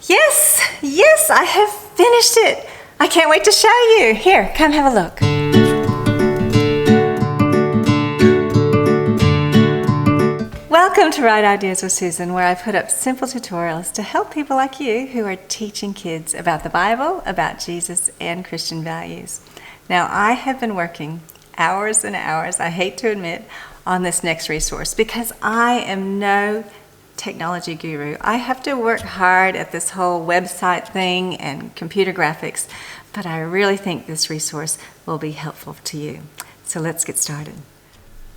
Yes, I have finished it. I can't wait to show you. Here, come have a look. Welcome to Wright Ideas with Susan, where I put up simple tutorials to help people like you who are teaching kids about the Bible, about Jesus, and Christian values. Now, I have been working hours and hours, I hate to admit, on this next resource because I am no technology guru. I have to work hard at this whole website thing and computer graphics, but I really think this resource will be helpful to you. So let's get started.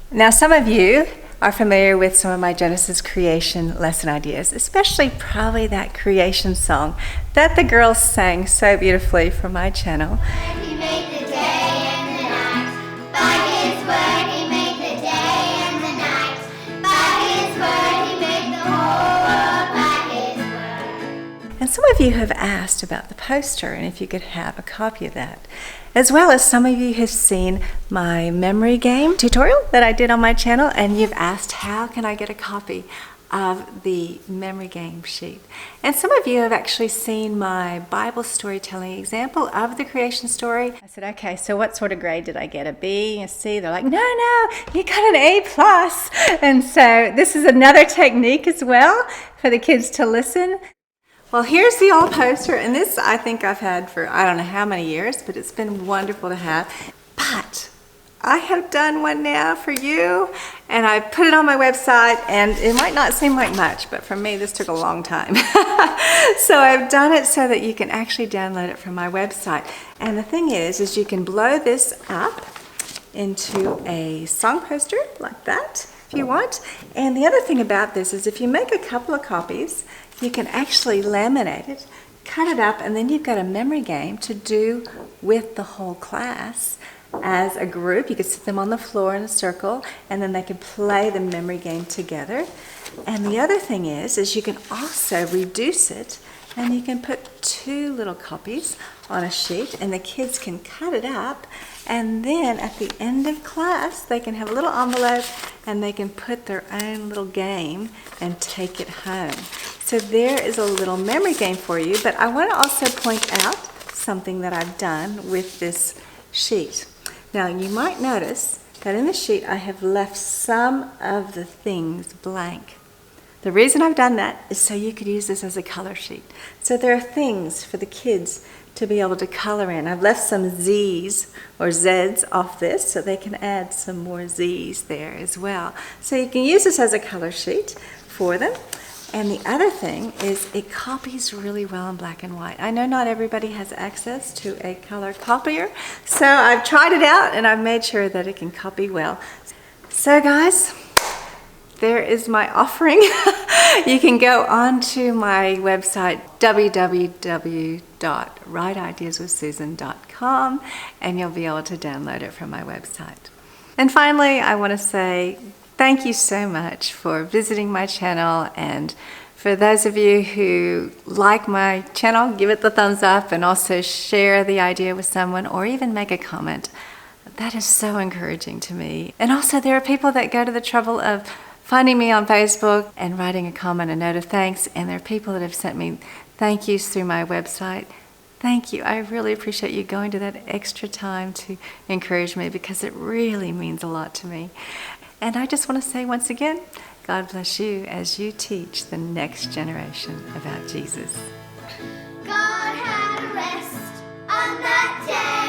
Now, some of you are familiar with some of my Genesis creation lesson ideas, especially probably that creation song that the girls sang so beautifully for my channel. He made the day and the night. By His word He made the day and the night. By His word He made the whole world. By His word. And some of you have asked about the poster and if you could have a copy of that. As well as some of you have seen my memory game tutorial that I did on my channel, and you've asked how can I get a copy of the memory game sheet. And some of you have actually seen my Bible storytelling example of the creation story. I said, okay, so what sort of grade did I get? A B, a C? They're like, no, you got an A+. And so this is another technique as well for the kids to listen. Well, here's the old poster, and this I think I've had for I don't know how many years, but it's been wonderful to have. But I have done one now for you, and I put it on my website, and it might not seem like much, but for me this took a long time. So I've done it so that you can actually download it from my website. And the thing is you can blow this up into a song poster like that if you want. And the other thing about this is if you make a couple of copies, you can actually laminate it, cut it up, and then you've got a memory game to do with the whole class as a group. You could sit them on the floor in a circle, and then they could play the memory game together. And the other thing is you can also reduce it, and you can put 2 little copies on a sheet, and the kids can cut it up, and then at the end of class they can have a little envelope and they can put their own little game and take it home. So there is a little memory game for you, but I want to also point out something that I've done with this sheet. Now you might notice that in the sheet I have left some of the things blank. The reason I've done that is so you could use this as a color sheet. So there are things for the kids to be able to color in. I've left some Z's or Z's off this so they can add some more Z's there as well. So you can use this as a color sheet for them. And the other thing is it copies really well in black and white. I know not everybody has access to a color copier, so I've tried it out and I've made sure that it can copy well. So guys, there is my offering. You can go on to my website, www.wrightIdeaswithSusan.com, and you'll be able to download it from my website. And finally, I want to say thank you so much for visiting my channel, and for those of you who like my channel, give it the thumbs up and also share the idea with someone or even make a comment. That is so encouraging to me. And also there are people that go to the trouble of finding me on Facebook and writing a comment, a note of thanks, and there are people that have sent me thank yous through my website. Thank you. I really appreciate you going to that extra time to encourage me because it really means a lot to me. And I just want to say once again, God bless you as you teach the next generation about Jesus. God had a rest on that day.